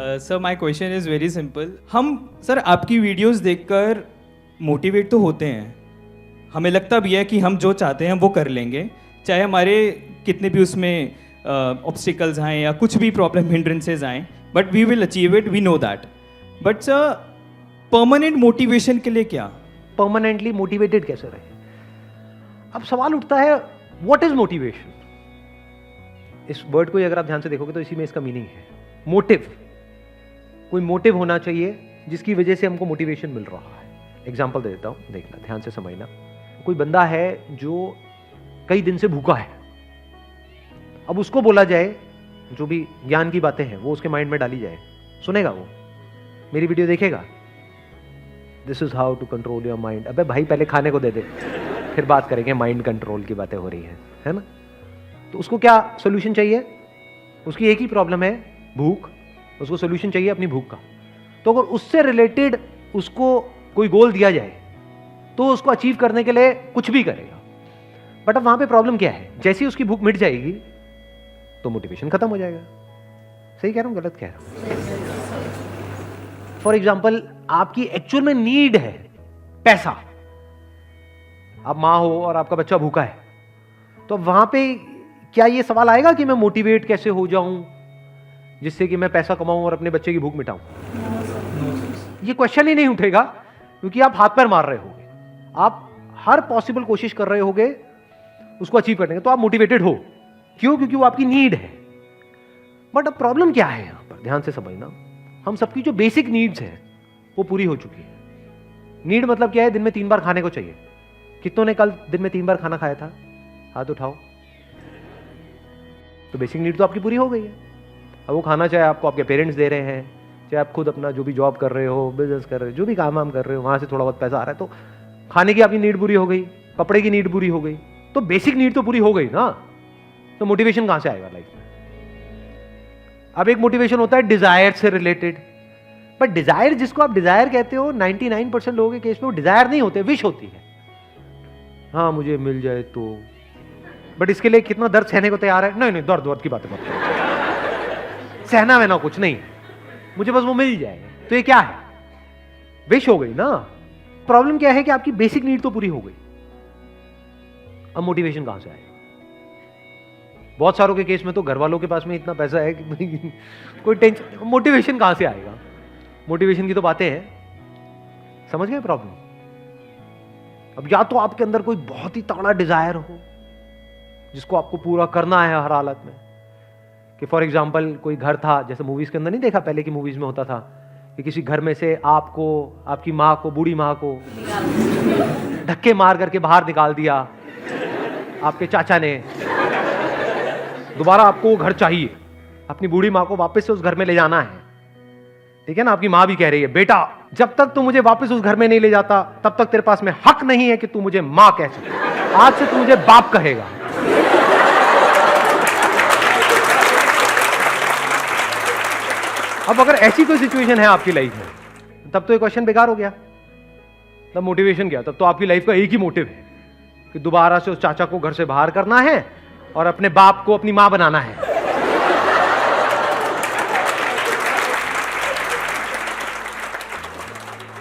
Sir my question is very simple. हम sir आपकी videos देखकर मोटिवेट तो होते हैं, हमें लगता भी है कि हम जो चाहते हैं वो कर लेंगे, चाहे हमारे कितने भी उसमें ऑब्स्टिकल्स आएँ या कुछ भी प्रॉब्लम हिंड्रेंसेज आएँ, but we will achieve it, we know that. But sir permanent motivation के लिए क्या? परमानेंटली मोटिवेटेड कैसे रहे? अब सवाल उठता है व्हाट इज मोटिवेशन. इस वर्ड को अगर आप ध्यान से देखोगे तो इसी में इसका मीनिंग है मोटिव. कोई मोटिव होना चाहिए जिसकी वजह से हमको मोटिवेशन मिल रहा है. एग्जाम्पल दे देता हूं, देखना ध्यान से समझना. कोई बंदा है जो कई दिन से भूखा है. अब उसको बोला जाए, जो भी ज्ञान की बातें हैं वो उसके माइंड में डाली जाए, सुनेगा वो? मेरी वीडियो देखेगा? This is how to control your mind. अबे भाई पहले खाने को दे दे, फिर बात करेंगे माइंड कंट्रोल की बातें हो रही हैं, है ना? तो उसको क्या सोल्यूशन चाहिए? उसकी एक ही प्रॉब्लम है, भूख. उसको सोल्यूशन चाहिए अपनी भूख का. तो अगर उससे रिलेटेड उसको कोई गोल दिया जाए तो उसको अचीव करने के लिए कुछ भी करेगा. बट अब वहां पे प्रॉब्लम क्या है? जैसे ही उसकी भूख मिट जाएगी तो मोटिवेशन खत्म हो जाएगा. सही कह रहा हूं, गलत कह रहा हूं? फॉर एग्जाम्पल, आपकी एक्चुअल में नीड है पैसा. आप मां हो और आपका बच्चा भूखा है, तो वहां पे क्या ये सवाल आएगा कि मैं मोटिवेट कैसे हो जाऊं जिससे कि मैं पैसा कमाऊं और अपने बच्चे की भूख मिटाऊं? ये क्वेश्चन ही नहीं उठेगा, क्योंकि आप हाथ पैर मार रहे होगे, आप हर पॉसिबल कोशिश कर रहे होगे उसको अचीव करने के. तो आप मोटिवेटेड हो. क्यों? क्योंकि वो आपकी नीड है. बट अब प्रॉब्लम क्या है यहां पर? ध्यान से समझना. हम सबकी जो बेसिक नीड्स है वो पूरी हो चुकी है. नीड मतलब क्या है? दिन में 3 बार खाने को चाहिए. कितनों ने कल दिन में 3 बार खाना खाया था? हाथ उठाओ. तो बेसिक नीड तो आपकी पूरी हो गई है. अब वो खाना चाहे आपको आपके पेरेंट्स दे रहे हैं, चाहे आप खुद अपना जो भी जॉब कर रहे हो, बिजनेस कर रहे हो, जो भी काम वाम कर रहे हो, वहां से थोड़ा बहुत पैसा आ रहा है, तो खाने की आपकी नीड पूरी हो गई, कपड़े की नीड पूरी हो गई. तो बेसिक नीड तो पूरी हो गई ना. तो मोटिवेशन कहां से आएगा लाइफ में? अब एक मोटिवेशन होता है डिजायर से रिलेटेड. बट डिजायर, जिसको आप डिजायर कहते हो, 99% लोगों के केस में वो डिजायर नहीं होते, विश होती है. हाँ मुझे मिल जाए तो. बट इसके लिए कितना दर्द सहने को तैयार है? नहीं नहीं, दर्द वर्द की बातें मत करो. सहना वहना कुछ नहीं, मुझे बस वो मिल जाए. तो ये क्या है? विश हो गई ना. प्रॉब्लम क्या है कि आपकी बेसिक नीड तो पूरी हो गई. अब मोटिवेशन कहां से आएगा? बहुत सारों के केस में तो घर वालों के पास में इतना पैसा है कि कोई टेंशन. मोटिवेशन कहां से आएगा? मोटिवेशन की तो बातें हैं. समझ गए प्रॉब्लम? अब या तो आपके अंदर कोई बहुत ही तगड़ा डिजायर हो जिसको आपको पूरा करना है हर हालत में. कि फॉर एग्जाम्पल कोई घर था, जैसे मूवीज के अंदर नहीं देखा, पहले की मूवीज में होता था कि किसी घर में से आपको, आपकी माँ को, बूढ़ी माँ को धक्के मार करके बाहर निकाल दिया आपके चाचा ने. दोबारा आपको वो घर चाहिए, अपनी बूढ़ी माँ को वापस से उस घर में ले जाना है. ठीक है ना? आपकी माँ भी कह रही है, बेटा जब तक तू मुझे वापस उस घर में नहीं ले जाता तब तक तेरे पास में हक नहीं है कि तू मुझे माँ कह सके. आज से तू मुझे बाप कहेगा. अब अगर ऐसी कोई सिचुएशन है आपकी लाइफ में, तब तो ये क्वेश्चन बेकार हो गया. तब मोटिवेशन क्या? तब तो आपकी लाइफ का एक ही मोटिव है कि दोबारा से उस चाचा को घर से बाहर करना है और अपने बाप को अपनी मां बनाना है.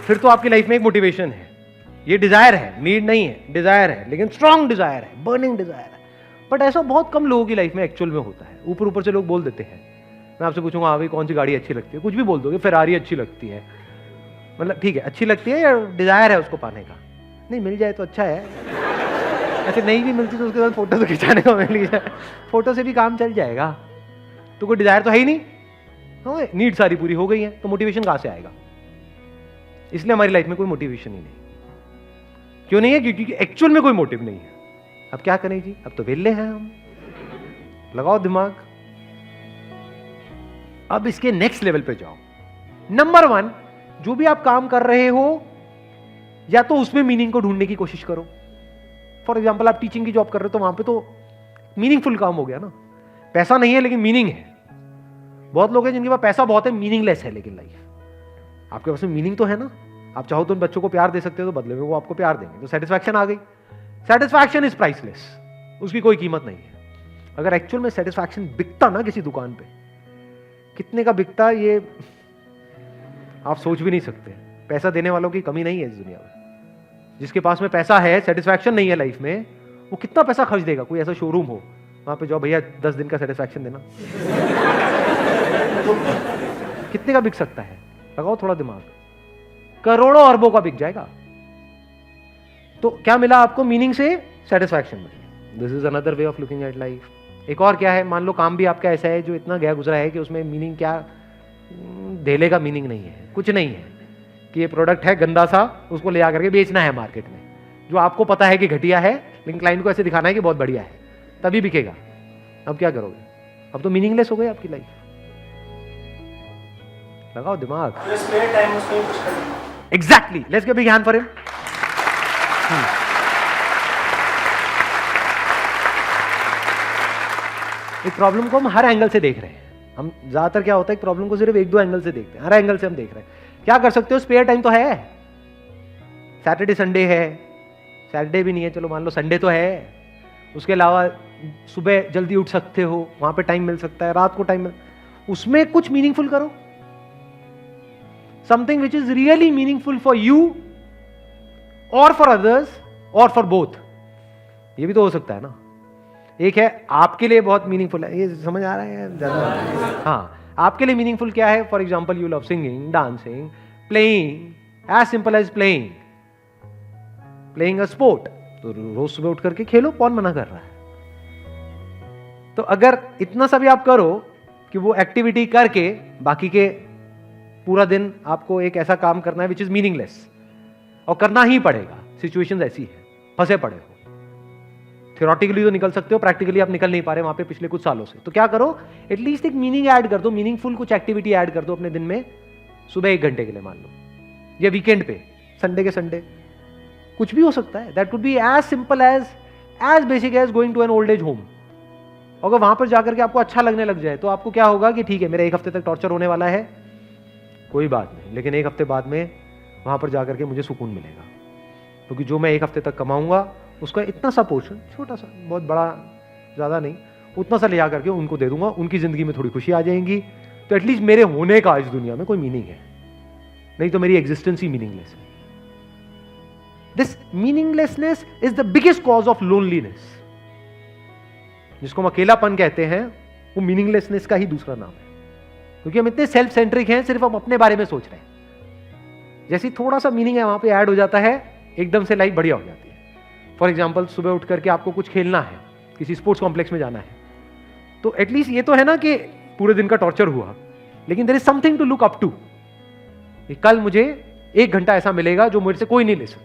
फिर तो आपकी लाइफ में एक मोटिवेशन है. ये डिजायर है, नीड नहीं है, डिजायर है, लेकिन स्ट्रॉन्ग डिजायर है, बर्निंग डिजायर है. बट ऐसा बहुत कम लोगों की लाइफ में एक्चुअल में होता है. ऊपर ऊपर से लोग बोल देते हैं. मैं आपसे पूछूंगा, हाँ भाई कौन सी गाड़ी अच्छी लगती है? कुछ भी बोल दोगे, फेरारी अच्छी लगती है. मतलब ठीक है, अच्छी लगती है या डिजायर है उसको पाने का? नहीं, मिल जाए तो अच्छा है. अच्छा नहीं भी मिलती तो उसके बाद फोटो तो खिंचाने को मिल जाए, फोटो से भी काम चल जाएगा. तो कोई डिजायर तो है ही नहीं. हाँ, नीड सारी पूरी हो गई है, तो मोटिवेशन कहां से आएगा? इसलिए हमारी लाइफ में कोई मोटिवेशन ही नहीं. क्यों नहीं है? क्योंकि एक्चुअल में कोई मोटिव नहीं है. अब क्या करें जी? अब तो वेले हैं हम. लगाओ दिमाग. अब इसके नेक्स्ट लेवल पे जाओ. नंबर 1, जो भी आप काम कर रहे हो या तो उसमें मीनिंग को ढूंढने की कोशिश करो. फॉर एग्जाम्पल, आप टीचिंग की जॉब कर रहे हो तो वहां पे तो मीनिंगफुल काम हो गया ना. पैसा नहीं है लेकिन मीनिंग है. बहुत लोग हैं जिनके पास पैसा बहुत है, मीनिंगलेस है लेकिन लाइफ. आपके पास में मीनिंग तो है ना. आप चाहो तो उन बच्चों को प्यार दे सकते हो, तो बदले में वो आपको प्यार देंगे, तो सेटिस्फैक्शन आ गई. सेटिस्फैक्शन इज प्राइसलेस, उसकी कोई कीमत नहीं है. अगर एक्चुअल में सेटिस्फैक्शन बिकता ना किसी दुकान पे, कितने का बिकता ये आप सोच भी नहीं सकते। पैसा देने वालों की कमी नहीं है इस दुनिया में। जिसके पास में पैसा है, सेटिस्फैक्शन नहीं है लाइफ में, वो कितना पैसा खर्च देगा। कोई ऐसा शोरूम हो, वहां पे जाओ भैया 10 दिन का सेटिस्फैक्शन देना, कितने का बिक सकता है? लगाओ थोड़ा दिमाग, करोड़ों अरबों का बिक जाएगा। तो क्या मिला आपको? मीनिंग से सेटिस्फैक्शन मिली। This is another way of looking at life. एक और क्या है, मान लो काम भी आपका ऐसा है जो इतना गया गुजरा है कि उसमें मीनिंग क्या, धेले का मीनिंग नहीं है, कुछ नहीं है कि ये प्रोडक्ट है गंदा सा, उसको ले आकर के बेचना है मार्केट में, जो आपको पता है कि घटिया है, लेकिन क्लाइंट को ऐसे दिखाना है कि बहुत बढ़िया है, तभी बिकेगा। अब क्या करोगे? अब तो मीनिंगलेस हो गई आपकी लाइफ। लगाओ दिमाग। Exactly, let's give a big hand for him. एक प्रॉब्लम को हम हर एंगल से देख रहे हैं। हम ज्यादातर क्या होता है, एक प्रॉब्लम को सिर्फ एक दो एंगल से देखते हैं, हर एंगल से हम देख रहे हैं। क्या कर सकते हो? स्पेयर टाइम तो है, सैटरडे संडे है, सैटरडे भी नहीं है, चलो मान लो संडे तो है। उसके अलावा सुबह जल्दी उठ सकते हो, वहां पे टाइम मिल सकता है, रात को टाइम मिल, उसमें कुछ मीनिंगफुल करो। Something which is really meaningful for you और फॉर अदर्स और फॉर बोथ। ये भी तो हो सकता है ना। एक है आपके लिए बहुत मीनिंगफुल है, ये समझ आ रहा है ज्यादा? हाँ, आपके लिए मीनिंगफुल क्या है? For example you love singing, dancing, playing, as simple as playing a sport. तो रोज सुबह उठ करके खेलो, कौन मना कर रहा है? तो अगर इतना सा भी आप करो कि वो एक्टिविटी करके बाकी के पूरा दिन आपको एक ऐसा काम करना है विच इज मीनिंगलेस, और करना ही पड़ेगा, सिचुएशन ऐसी है, फंसे पड़े हो, थियोरेटिकली तो निकल सकते हो, प्रैक्टिकली आप निकल नहीं पा रहे वहां पे पिछले कुछ सालों से, तो क्या करो? एटलीस्ट एक मीनिंग ऐड कर दो, मीनिंगफुल कुछ एक्टिविटी ऐड कर दो अपने दिन में। सुबह 1 घंटे के लिए मान लो, या वीकेंड पे, संडे के संडे, कुछ भी हो सकता है। That could be as simple as basic as going to an old age home. अगर वहां पर जाकर के आपको अच्छा लगने लग जाए तो आपको क्या होगा कि ठीक है, मेरा 1 हफ्ते तक टॉर्चर होने वाला है, कोई बात नहीं, लेकिन 1 हफ्ते बाद में वहां पर जाकर के मुझे सुकून मिलेगा, क्योंकि जो मैं 1 हफ्ते तक कमाऊंगा उसका इतना सा पोर्शन, छोटा सा, बहुत बड़ा ज्यादा नहीं, उतना सा ले जा करके उनको दे दूंगा, उनकी जिंदगी में थोड़ी खुशी आ जाएंगी। तो एटलीस्ट मेरे होने का इस दुनिया में कोई मीनिंग है, नहीं तो मेरी एग्जिस्टेंस ही मीनिंगलेस है। This meaninglessness is the biggest cause of loneliness. जिसको हम अकेलापन कहते हैं, वो मीनिंगलेसनेस का ही दूसरा नाम है, क्योंकि हम इतने सेल्फ सेंट्रिक हैं, सिर्फ हम अपने बारे में सोच रहे हैं। जैसी थोड़ा सा मीनिंग है वहां पे ऐड हो जाता है, एकदम से लाइफ बढ़िया हो जाती है। फॉर एग्जाम्पल, सुबह उठ करके आपको कुछ खेलना है, किसी स्पोर्ट्स कॉम्प्लेक्स में जाना है, तो एटलीस्ट ये तो है ना कि पूरे दिन का टॉर्चर हुआ, लेकिन there is something to look up to. कल मुझे 1 घंटा ऐसा मिलेगा जो मुझसे कोई नहीं ले सकता,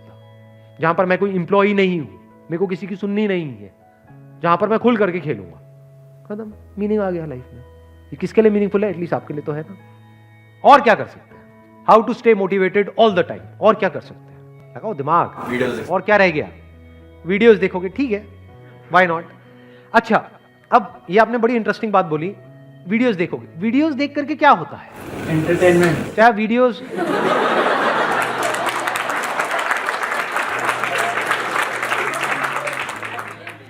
जहां पर मैं कोई इंप्लॉई नहीं हूं, मेरे को किसी की सुननी नहीं है, जहां पर मैं खुल करके खेलूंगा। खत्म, मीनिंग आ गया लाइफ में। ये किसके लिए मीनिंगफुल है? एटलीस्ट आपके लिए तो है ना। और क्या कर सकते हैं? How to stay motivated all the time. और क्या कर सकते हैं? लगाओ दिमाग। और क्या रह गया? वीडियोस देखोगे, ठीक है, व्हाई नॉट। अच्छा, अब ये आपने बड़ी इंटरेस्टिंग बात बोली, वीडियोस देखोगे। वीडियोस देख करके क्या होता है? एंटरटेनमेंट। क्या वीडियोस?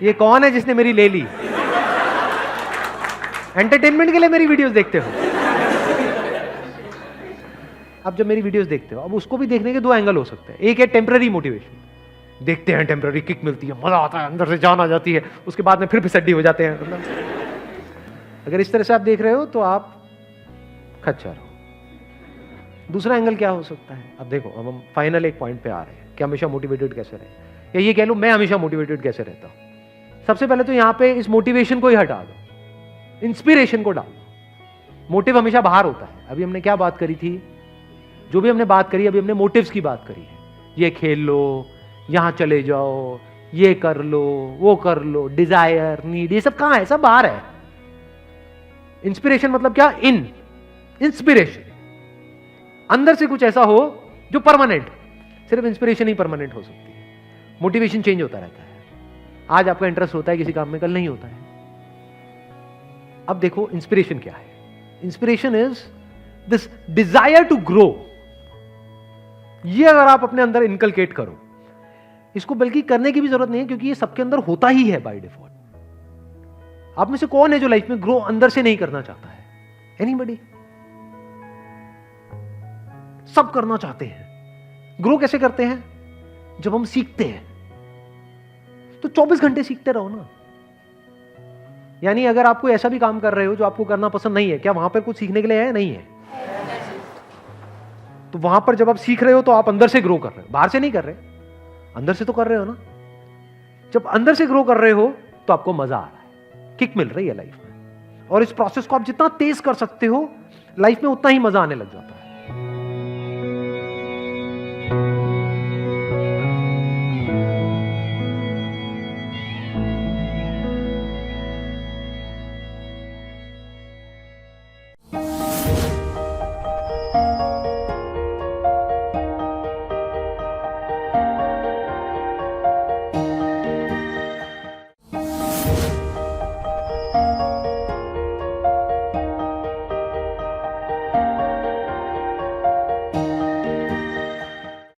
ये कौन है जिसने मेरी ले ली? एंटरटेनमेंट के लिए मेरी वीडियोस देखते हो? अब जब मेरी वीडियोस देखते हो, अब उसको भी देखने के 2 एंगल हो सकते हैं। एक है टेम्पररी मोटिवेशन, देखते हैं, टेम्पररी किक मिलती है, मजा आता है, अंदर से जान आ जाती है, उसके बाद में फिर फिसड्डी हो जाते हैं। मतलब अगर इस तरह से आप देख रहे हो तो आप खच्चर हो। दूसरा एंगल क्या हो सकता है? अब देखो, अब हम फाइनल एक पॉइंट पे आ रहे हैं कि हमेशा मोटिवेटेड कैसे रहे, या ये कह लो मैं हमेशा मोटिवेटेड कैसे रहता हूं। सबसे पहले तो यहां पे इस मोटिवेशन को ही हटा दो, इंस्पिरेशन को डालो। मोटिव हमेशा बाहर होता है। अभी हमने क्या बात करी थी? जो भी हमने बात करी, अभी हमने मोटिव्स की बात करी है। ये खेल लो, यहां चले जाओ, ये कर लो, वो कर लो, डिजायर, नीड, ये सब कहां है? सब बाहर है। इंस्पिरेशन मतलब क्या? इंस्पिरेशन अंदर से कुछ ऐसा हो जो परमानेंट। सिर्फ इंस्पिरेशन ही परमानेंट हो सकती है, मोटिवेशन चेंज होता रहता है। आज आपका इंटरेस्ट होता है किसी काम में, कल नहीं होता है। अब देखो इंस्पिरेशन क्या है? Inspiration is this desire to grow. ये अगर आप अपने अंदर इनकलकेट करो, इसको बल्कि करने की भी जरूरत नहीं है, क्योंकि ये सबके अंदर होता ही है बाय डिफॉल्ट। आप में से कौन है जो लाइफ में ग्रो अंदर से नहीं करना चाहता है? एनीबडी? सब करना चाहते हैं। ग्रो कैसे करते हैं? जब हम सीखते हैं। तो 24 घंटे सीखते रहो ना। यानी अगर आप कोई ऐसा भी काम कर रहे हो जो आपको करना पसंद नहीं है, क्या वहां पर कुछ सीखने के लिए है? नहीं है। तो वहां पर जब आप सीख रहे हो तो आप अंदर से ग्रो कर रहे हो, बाहर से नहीं कर रहे, अंदर से तो कर रहे हो ना। जब अंदर से ग्रो कर रहे हो तो आपको मजा आ रहा है, किक मिल रही है लाइफ में। और इस प्रोसेस को आप जितना तेज कर सकते हो लाइफ में, उतना ही मजा आने लग जाता है।